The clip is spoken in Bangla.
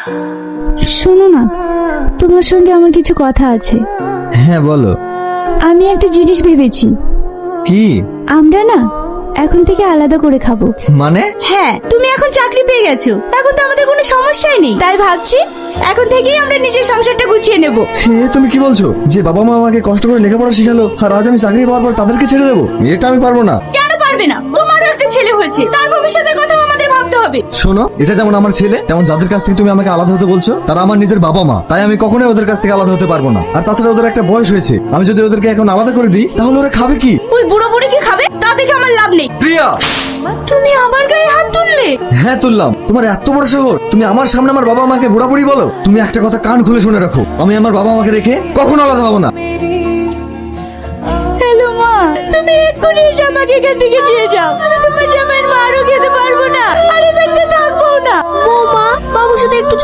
শোনো না, তোমার সঙ্গে আমার কিছু কথা আছে। হ্যাঁ বলো। আমি একটা জিনিস ভেবেছি, কি? আমরা না এখন থেকে আলাদা করে খাবো। মানে? হ্যাঁ, তুমি এখন চাকরি পেয়ে গেছো, এখন তো আমাদের কোনো সমস্যাই নেই। তাই ভাবছি এখন থেকেই আমরা নিজের সংসারটা গুছিয়ে নেব। হে, তুমি কি বলছো যে বাবা মা আমাকে কষ্ট করে লেখাপড়া শিখালো আর আজ আমি চাকরি পাওয়ার পর তাদেরকে ছেড়ে দেবো? এটা আমি পারবো না। কেন পারবে না? তোমারও একটা ছেলে হয়েছে, তার ভবিষ্যতের কথা আমাদের ভাবতে হবে। শোনো, এটা যেমন আমার ছেলে, তেমন যাদের কাছ থেকে তুমি আমাকে আলাদা হতে বলছো তারা আমার নিজের বাবা মা। তাই আমি কখনোই ওদের কাছ থেকে আলাদা হতে পারবো না। আর তাছাড়া ওদের একটা বয়স হয়েছে, আমি যদি ওদেরকে এখন আলাদা করে দিই তাহলে ওরা খাবে কি? ওই বুড়ো বুড়ি কি খাবে তা দেখে আমার লাভ নেই। প্রিয়া, তুমি আমার গায়ে হাত তুললে? হ্যাঁ তুললাম। তোমার এত বড় শহর, তুমি আমার সামনে আমার বাবা মাকে বুড়াবুড়ি বলো? তুমি একটা কথা কান খুলে শুনে রাখো, আমি আমার বাবা মাকে রেখে কখনো আলাদা হবো না। হ্যালো মা, তুমি এক্ষুনি এসে আমাকে এখান থেকে নিয়ে যাও। আমি তোমার জামাইয়ের মারও খেতে পারবো না, আর এই বাড়িতে থাকবো না। মা, বাবুর সাথে একটু